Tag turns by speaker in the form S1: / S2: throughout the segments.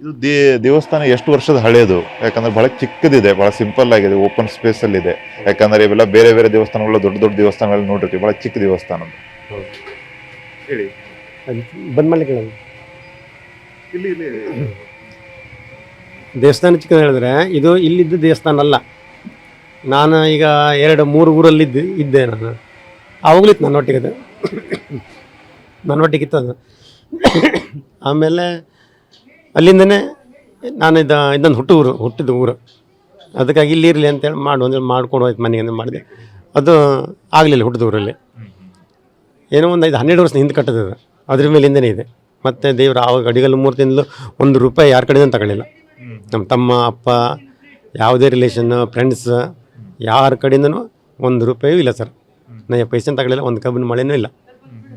S1: ಇದು ದೇವಸ್ಥಾನ ಎಷ್ಟು ವರ್ಷದ ಹಳೆಯದು? ಯಾಕಂದ್ರೆ ಬಹಳ ಚಿಕ್ಕದಿದೆ, ಬಹಳ ಸಿಂಪಲ್ ಆಗಿದೆ, ಓಪನ್ ಸ್ಪೇಸ್ ಅಲ್ಲಿ ಇದೆ. ಯಾಕಂದ್ರೆ ಇವೆಲ್ಲ ಬೇರೆ ಬೇರೆ ದೇವಸ್ಥಾನಗಳು ದೊಡ್ಡ ದೊಡ್ಡ ದೇವಸ್ಥಾನಗಳಲ್ಲಿ ನೋಡಿರ್ತೀವಿ, ಬಹಳ ಚಿಕ್ಕ ದೇವಸ್ಥಾನ ಹೇಳಿ.
S2: ಬಂದ್ ಮಾಡ್ಲಿಕ್ಕೆ
S1: ಇಲ್ಲಿ ಇಲ್ಲಿ
S2: ದೇವಸ್ಥಾನ ಚಿಕ್ಕದ ಹೇಳಿದ್ರೆ ಇದು ಇಲ್ಲಿದ್ದು ದೇವಸ್ಥಾನ ಅಲ್ಲ. ನಾನು ಈಗ 2-3 ಊರಲ್ಲಿ ಇದ್ದೆ. ನಾನು ಆವಾಗಲಿತ್ತು ನನ್ನೊಟ್ಟಿಗೆ ಇತ್ತು ಅದು. ಆಮೇಲೆ ಅಲ್ಲಿಂದನೇ ನಾನು ಇದೊಂದು ಹುಟ್ಟಿದ ಊರು, ಅದಕ್ಕಾಗಿ ಇಲ್ಲಿ ಇರಲಿ ಅಂತೇಳಿ ಮಾಡ್ಕೊಂಡು ಹೋಯ್ತು ಮನೆಗೆ ಅಂತ ಮಾಡಿದೆ. ಅದು ಆಗಲಿಲ್ಲ ಹುಟ್ಟಿದ ಊರಲ್ಲಿ. ಏನೋ ಒಂದು 12 ವರ್ಷದ ಹಿಂದೆ ಕಟ್ಟದ, ಅದ್ರ ಮೇಲಿಂದನೇ ಇದೆ. ಮತ್ತು ದೇವರು ಆವಾಗ ಅಡಿಗಲ್ಲು ಮೂರ್ತಿಯಿಂದಲೂ ₹1 ಯಾರ ಕಡೆಯಿಂದ ತಗೊಳ್ಳಿಲ್ಲ. ನಮ್ಮ ತಮ್ಮ ಅಪ್ಪ ಯಾವುದೇ ರಿಲೇಷನ್ ಫ್ರೆಂಡ್ಸ್ ಯಾರ ಕಡೆಯಿಂದನೂ ₹1 ಇಲ್ಲ ಸರ್. ನನಗೆ ಪೈಸೆನ ತಗೊಳ್ಳಿಲ್ಲ, ಒಂದು ಕಬ್ಬಿನ ಮಳೆನೂ ಇಲ್ಲ.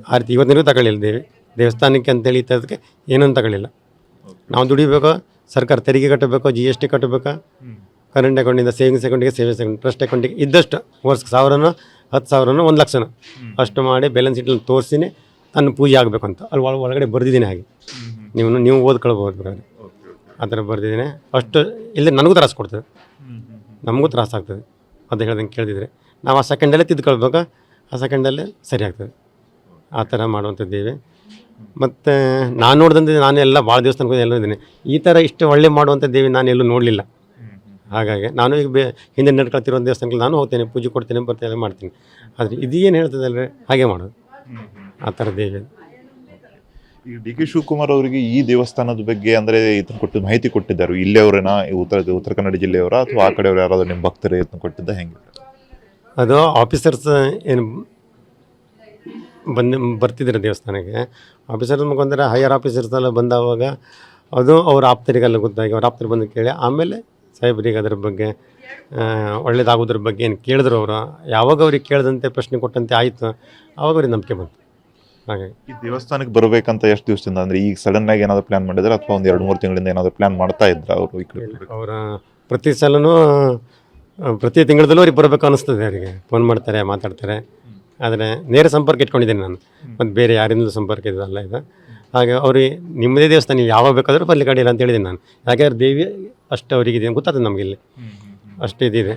S2: ಆ ರೀತಿ ಇವತ್ತಿನೂ ತಗೊಳ್ಳಿಲ್ಲ. ದೇವಸ್ಥಾನಕ್ಕೆ ಅಂತೇಳಿ ಇತ್ತದಕ್ಕೆ ಏನೂ ತಗೊಳ್ಳಿಲ್ಲ. ನಾವು ದುಡಿಬೇಕು, ಸರ್ಕಾರ ತೆರಿಗೆ ಕಟ್ಟಬೇಕು, GST ಕಟ್ಟಬೇಕು, ಕರೆಂಟ್ ಅಕೌಂಟಿಂದ ಸೇವಿಂಗ್ಸ್ ಅಕೌಂಟ್, ಟ್ರಸ್ಟ್ ಅಕೌಂಟಿಗೆ ಇದ್ದಷ್ಟು ವರ್ಷಕ್ಕೆ 1000ನೋ 10,000ನೋ 1,00,000ನೋ ಅಷ್ಟು ಮಾಡಿ ಬ್ಯಾಲೆನ್ಸ್ ಶೀಟಲ್ಲಿ ತೋರಿಸಿನೇ ತನ್ನ ಪೂಜೆ ಆಗಬೇಕು ಅಂತ ಅಲ್ಲಿ ಒಳಗಡೆ ಬರೆದಿದ್ದೀನಿ. ಹಾಗೆ ನೀವು ಓದ್ಕೊಳ್ಬೋದು ಬೇಕಾದ್ರೆ, ಆ ಥರ ಬರೆದಿದ್ದೀನಿ. ಅಷ್ಟು ಇಲ್ಲಿ ನನಗೂ ತ್ರಾಸು ಕೊಡ್ತದೆ, ನಮಗೂ ತ್ರಾಸ ಆಗ್ತದೆ. ಅದು ಹೇಳ್ದಂಗೆ ಕೇಳಿದ್ರೆ ನಾವು ಆ ಸೆಕೆಂಡಲ್ಲೇ ತಿದ್ಕೊಳ್ಬೇಕು, ಆ ಸೆಕೆಂಡಲ್ಲೇ ಸರಿ ಆಗ್ತದೆ. ಆ ಥರ ಮಾಡುವಂಥದ್ದೇವೆ. ಮತ್ತು ನಾನು ನೋಡಿದಂತೆ ನಾನು ಎಲ್ಲ ಭಾಳ ದೇವಸ್ಥಾನಕ್ಕೆ ಎಲ್ಲ ಇದ್ದೀನಿ. ಈ ಥರ ಇಷ್ಟು ಒಳ್ಳೆ ಮಾಡುವಂಥ ದೇವಿ ನಾನು ಎಲ್ಲೂ ನೋಡಲಿಲ್ಲ. ಹಾಗಾಗಿ ನಾನು ಈಗ ಹಿಂದೆ ನಡ್ಕೊಳ್ತಿರೋ ದೇವಸ್ಥಾನಕ್ಕೆ ನಾನು ಹೋಗ್ತೇನೆ, ಪೂಜೆ ಕೊಡ್ತೇನೆ, ಬರ್ತೇನೆ, ಮಾಡ್ತೀನಿ. ಆದರೆ ಇದೇನು ಹೇಳ್ತದಲ್ರಿ, ಹಾಗೆ ಮಾಡೋದು. ಆ ಥರ ದೇವಿ.
S1: ಈಗ DK ಶಿವಕುಮಾರ್ ಅವರಿಗೆ ಈ ದೇವಸ್ಥಾನದ ಬಗ್ಗೆ ಅಂದರೆ ಇದನ್ನು ಮಾಹಿತಿ ಕೊಟ್ಟಿದ್ದಾರೆ ಇಲ್ಲಿಯವರೇನಾ, ಉತ್ತರ ಕನ್ನಡ ಜಿಲ್ಲೆಯವರ ಅಥವಾ ಆ ಕಡೆಯವರು ಯಾರಾದರೂ ನಿಮ್ಮ ಭಕ್ತರು ಇದನ್ನು ಕೊಟ್ಟಿದ್ದ ಹೆಂಗೆ?
S2: ಅದು ಆಫೀಸರ್ಸ್ ಏನು ಬರ್ತಿದ್ರು ದೇವಸ್ಥಾನಕ್ಕೆ. ಆಫೀಸರ್ಸ್ ಮುಖಾಂತರ ಹೈಯರ್ ಆಫೀಸರ್ಸ್ ಎಲ್ಲ ಬಂದವಾಗ ಅದು ಅವ್ರ ಆಪ್ತರಿಗೆಲ್ಲ ಗೊತ್ತಾಗಿ ಅವ್ರ ಆಪ್ತರು ಬಂದು ಕೇಳಿ ಆಮೇಲೆ ಸಾಹೇಬ್ರಿಗೆ ಅದರ ಬಗ್ಗೆ ಒಳ್ಳೇದಾಗೋದ್ರ ಬಗ್ಗೆ ಏನು ಕೇಳಿದ್ರು. ಅವರು ಯಾವಾಗ ಅವ್ರಿಗೆ ಕೇಳಿದಂತೆ ಪ್ರಶ್ನೆ ಕೊಟ್ಟಂತೆ ಆಯಿತು, ಆವಾಗ ಅವ್ರಿಗೆ ನಂಬಿಕೆ ಬಂತು. ಹಾಗಾಗಿ
S1: ಈ ದೇವಸ್ಥಾನಕ್ಕೆ ಬರಬೇಕಂತ ಎಷ್ಟು ದಿವಸದಿಂದ, ಅಂದರೆ ಈಗ ಸಡನ್ ಆಗಿ ಏನಾದರೂ ಪ್ಲ್ಯಾನ್ ಮಾಡಿದ್ರೆ ಅಥವಾ ಒಂದು 2-3 ತಿಂಗಳಿಂದ ಏನಾದರೂ ಪ್ಲ್ಯಾನ್ ಮಾಡ್ತಾ ಇದ್ರ ಅವರು? ಈ ಕಡೆ
S2: ಅವರ ಪ್ರತಿ ಸಲನೂ ಪ್ರತಿ ತಿಂಗಳದಲ್ಲೂ ಅವ್ರಿಗೆ ಬರಬೇಕು ಅನ್ನಿಸ್ತದೆ. ಅವರಿಗೆ ಫೋನ್ ಮಾಡ್ತಾರೆ, ಮಾತಾಡ್ತಾರೆ. ಆದರೆ ನೇರ ಸಂಪರ್ಕ ಇಟ್ಕೊಂಡಿದ್ದೀನಿ ನಾನು, ಮತ್ತು ಬೇರೆ ಯಾರಿಂದಲೂ ಸಂಪರ್ಕ ಇದಲ್ಲ ಇದು. ಹಾಗೆ ಅವ್ರಿಗೆ ನಿಮ್ಮದೇ ದೇವಸ್ಥಾನ ನೀವು ಯಾವಾಗ ಬೇಕಾದರೂ ಬರಲಿ ಕಡಿಲ್ಲ ಅಂತ ಹೇಳಿದ್ದೀನಿ ನಾನು. ಯಾಕೆಂದ್ರೆ ದೇವಿ ಅಷ್ಟು ಅವರಿಗೆ ಇದೆ ಗೊತ್ತಾಗ್ತದೆ ನಮಗೆ, ಇಲ್ಲಿ ಅಷ್ಟು ಇದಿದೆ.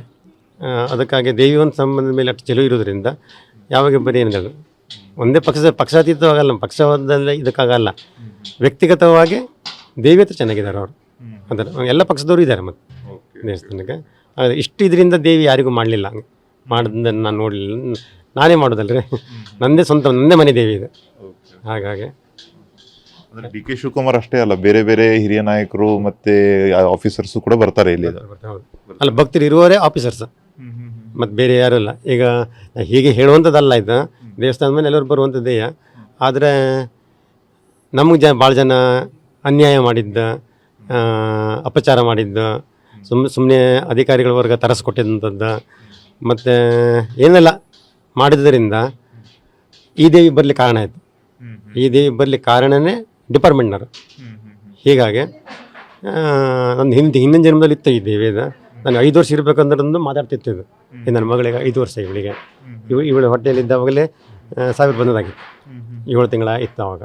S2: ಅದಕ್ಕಾಗಿ ದೇವಿ ಒಂದು ಸಂಬಂಧದ ಮೇಲೆ ಅಷ್ಟು ಚೆಲುವು ಇರೋದ್ರಿಂದ ಯಾವಾಗ ಬರೀ ಏನಿಲ್ಲ, ಒಂದೇ ಪಕ್ಷಾತೀತವಾಗಲ್ಲ, ಪಕ್ಷವಾದಲ್ಲಿ ಇದಕ್ಕಾಗಲ್ಲ, ವ್ಯಕ್ತಿಗತವಾಗಿ ದೇವಿ ಹತ್ರ ಚೆನ್ನಾಗಿದ್ದಾರೆ ಅವರು. ಅದರ ಎಲ್ಲ ಪಕ್ಷದವರು ಇದ್ದಾರೆ ಮತ್ತು ದೇವಸ್ಥಾನಕ್ಕೆ. ಇಷ್ಟು ಇದರಿಂದ ದೇವಿ ಯಾರಿಗೂ ಮಾಡಲಿಲ್ಲ, ಮಾಡಿದ್ದನ್ನು ನಾನು ನೋಡಲಿಲ್ಲ. ನಾನೇ ಮಾಡೋದಲ್ರಿ, ನಂದೇ ಮನೆ ದೇವಿ ಇದೆ. ಹಾಗಾಗಿ
S1: ಅಂದರೆ DK ಶಿವಕುಮಾರ್ ಅಷ್ಟೇ ಅಲ್ಲ, ಬೇರೆ ಬೇರೆ ಹಿರಿಯ ನಾಯಕರು ಮತ್ತು ಆಫೀಸರ್ಸು ಕೂಡ ಬರ್ತಾರೆ ಇಲ್ಲಿ.
S2: ಅಲ್ಲ, ಭಕ್ತರು ಇರುವವರೇ ಆಫೀಸರ್ಸ್, ಮತ್ತು ಬೇರೆ ಯಾರೂ ಇಲ್ಲ. ಈಗ ಹೀಗೆ ಹೇಳುವಂಥದ್ದಲ್ಲ, ಇದು ದೇವಸ್ಥಾನದ ಮೇಲೆ ಎಲ್ಲರೂ ಬರುವಂಥದ್ದೇ. ಆದರೆ ನಮಗೆ ಭಾಳ ಜನ ಅನ್ಯಾಯ ಮಾಡಿದ್ದ, ಅಪಚಾರ ಮಾಡಿದ್ದ, ಸುಮ್ಮನೆ ಅಧಿಕಾರಿಗಳ ವರ್ಗ ತರಿಸ್ಕೊಟ್ಟಿದ್ದಂಥದ್ದು ಮತ್ತು ಏನೆಲ್ಲ ಮಾಡಿದ್ದರಿಂದ ಈ ದೇವಿ ಬರಲಿಕ್ಕೆ ಕಾರಣ ಆಯಿತು. ಈ ದೇವಿ ಬರಲಿಕ್ಕೆ ಕಾರಣವೇ ಡಿಪಾರ್ಟ್ಮೆಂಟ್ನವರು. ಹೀಗಾಗಿ ನನ್ನ ಹಿಂದಿನ ಜನ್ಮದಲ್ಲಿ ಇತ್ತು ಈ ದೇವಿ. ಇದು ನಾನು 5 ವರ್ಷ ಇರಬೇಕಂದ್ರಂದು ಮಾತಾಡ್ತಿತ್ತು. ಇದು ನನ್ನ ಮಗಳಿಗೆ 5 ವರ್ಷ, ಇವಳು ಹೊಟ್ಟೆಯಲ್ಲಿದ್ದಾವಾಗಲೇ ಸಾವಿರ ಬಂದದಾಗಿತ್ತು. 7 ತಿಂಗಳ ಇತ್ತು ಅವಾಗ.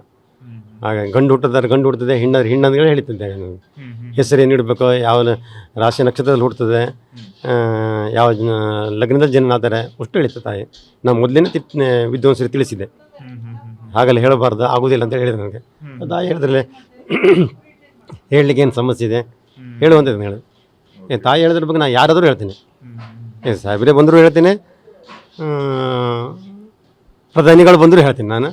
S2: ಹಾಗಾಗಿ ಗಂಡು ಹುಟ್ಟುತ್ತದೆ, ಹೆಣ್ಣಂದ್ರೆ ಹೇಳ್ತಿದ್ದೆ. ನಾನು ಹೆಸರೇನು ಇಡಬೇಕು, ಯಾವ ರಾಶಿ ನಕ್ಷತ್ರದಲ್ಲಿ ಹುಡ್ತದೆ, ಯಾವ ಲಗ್ನದಲ್ಲಿ ಜನ ಆಗ್ತಾರೆ ಅಷ್ಟು ಹೇಳಿತ್ತು ತಾಯಿ. ನಾನು ಮೊದಲೇ ವಿದ್ವಾಂಸರಿಗೆ ತಿಳಿಸಿದ್ದೆ, ಹಾಗಲ್ಲ ಹೇಳಬಾರ್ದು, ಆಗೋದಿಲ್ಲ ಅಂತ ಹೇಳಿದ್ರು ನನಗೆ. ತಾಯಿ ಹೇಳಿದ್ರಲ್ಲೇ ಹೇಳಲಿಕ್ಕೆ ಏನು ಸಮಸ್ಯೆ ಇದೆ ಹೇಳುವಂಥದ್ದು ಹೇಳಿದೆ. ತಾಯಿ ಹೇಳಿದ್ರ ಬಗ್ಗೆ ನಾನು ಯಾರಾದರೂ ಹೇಳ್ತೀನಿ, ಸಾಹೇಬ್ರೇ ಬಂದರೂ ಹೇಳ್ತೀನಿ, ಪ್ರಧಾನಿಗಳು ಬಂದರೂ ಹೇಳ್ತೀನಿ, ನಾನು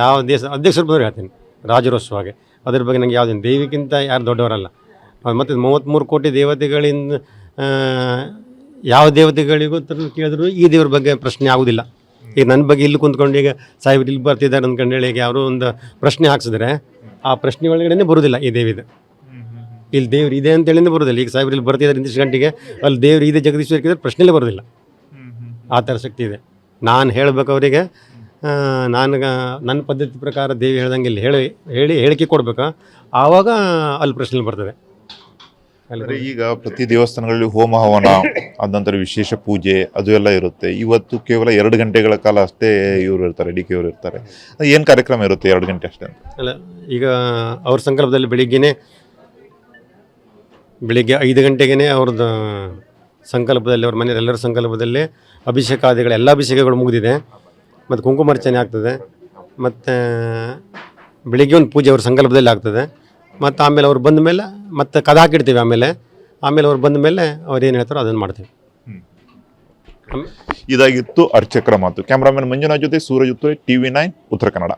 S2: ಯಾವ ದೇಶ ಅಧ್ಯಕ್ಷರು ಬಂದರೂ ಹೇಳ್ತೀನಿ, ರಾಜರೋತ್ಸವವಾಗಿ. ಅದ್ರ ಬಗ್ಗೆ ನನಗೆ ಯಾವುದೇನು ದೇವಿಗಿಂತ ಯಾರು ದೊಡ್ಡವರಲ್ಲ. ಮತ್ತು 33 ಕೋಟಿ ದೇವತೆಗಳಿಂದ ಯಾವ ದೇವತೆಗಳಿಗೂ ಕೇಳಿದ್ರು ಈ ದೇವ್ರ ಬಗ್ಗೆ ಪ್ರಶ್ನೆ ಆಗೋದಿಲ್ಲ. ಈಗ ನನ್ನ ಬಗ್ಗೆ ಇಲ್ಲಿ ಕುಂತ್ಕೊಂಡು ಈಗ ಸಾಹೇಬ್ರು ಇಲ್ಲಿ ಬರ್ತಿದ್ದಾರೆ ಅಂದ್ಕೊಂಡು ಹೇಳಿ ಯಾರೋ ಒಂದು ಪ್ರಶ್ನೆ ಹಾಕ್ಸಿದ್ರೆ ಆ ಪ್ರಶ್ನೆ ಒಳಗಡೆ ಬರೋದಿಲ್ಲ ಈ ದೇವಿದು. ಇಲ್ಲಿ ದೇವ್ರು ಇದೆ ಅಂತೇಳಿಂದ ಬರೋದಿಲ್ಲ. ಈಗ ಸಾಹೇಬ್ರು ಇಲ್ಲಿ ಬರ್ತಿದ್ದಾರೆ ಇಂತಿಷ್ಟು ಗಂಟೆಗೆ, ಅಲ್ಲಿ ದೇವ್ರು ಇದೆ ಜಗದೀಶ್ವರ ಪ್ರಶ್ನೆಲೇ ಬರೋದಿಲ್ಲ. ಆ ಥರ ಶಕ್ತಿ ಇದೆ. ನಾನು ಹೇಳಬೇಕು ಅವರಿಗೆ, ನನ್ನ ಪದ್ಧತಿ ಪ್ರಕಾರ ದೇವಿ ಹೇಳ್ದಂಗೆ ಇಲ್ಲಿ ಹೇಳಿಕೆ ಕೊಡಬೇಕು, ಆವಾಗ ಅಲ್ಲಿ ಪ್ರಶ್ನೆ ಬರ್ತದೆ.
S1: ಈಗ ಪ್ರತಿ ದೇವಸ್ಥಾನಗಳಲ್ಲಿ ಹೋಮ ಹವನ, ಅದ ನಂತರ ವಿಶೇಷ ಪೂಜೆ ಅದು ಎಲ್ಲ ಇರುತ್ತೆ. ಇವತ್ತು ಕೇವಲ 2 ಗಂಟೆಗಳ ಕಾಲ ಅಷ್ಟೇ ಇವರು ಇರ್ತಾರೆ, DK ಅವರು ಇರ್ತಾರೆ. ಏನು ಕಾರ್ಯಕ್ರಮ ಇರುತ್ತೆ 2 ಗಂಟೆ ಅಷ್ಟೇ ಅಂತ?
S2: ಅಲ್ಲ, ಈಗ ಅವ್ರ ಸಂಕಲ್ಪದಲ್ಲಿ ಬೆಳಿಗ್ಗೆನೇ ಬೆಳಿಗ್ಗೆ 5 ಗಂಟೆಗೇ ಅವ್ರದ್ದು ಸಂಕಲ್ಪದಲ್ಲಿ ಅವ್ರ ಮನೆಯವರೆಲ್ಲರ ಸಂಕಲ್ಪದಲ್ಲಿ ಅಭಿಷೇಕಾದಿಗಳು ಎಲ್ಲ ಅಭಿಷೇಕಗಳು ಮುಗಿದಿದೆ. ಮತ್ತು ಕುಂಕುಮಾರ್ಚನೆ ಆಗ್ತದೆ. ಮತ್ತು ಬೆಳಿಗ್ಗೆ ಒಂದು ಪೂಜೆ ಅವ್ರ ಸಂಕಲ್ಪದಲ್ಲಿ ಆಗ್ತದೆ. ಮತ್ತು ಆಮೇಲೆ ಅವ್ರು ಬಂದ ಮೇಲೆ ಮತ್ತೆ ಕದ ಹಾಕಿಡ್ತೀವಿ. ಆಮೇಲೆ ಅವ್ರು ಬಂದ ಮೇಲೆ ಅವ್ರು ಏನು ಹೇಳ್ತಾರೋ ಅದನ್ನು ಮಾಡ್ತೀವಿ.
S1: ಇದಾಗಿತ್ತು ಅರ್ಚಕರ ಮಾತು. ಕ್ಯಾಮ್ರಾಮನ್ ಮಂಜುನಾಥ್ ಜೊತೆ ಸೂರಜ್ ಉತ್ತೂರಿ, TV9 ಉತ್ತರ ಕನ್ನಡ.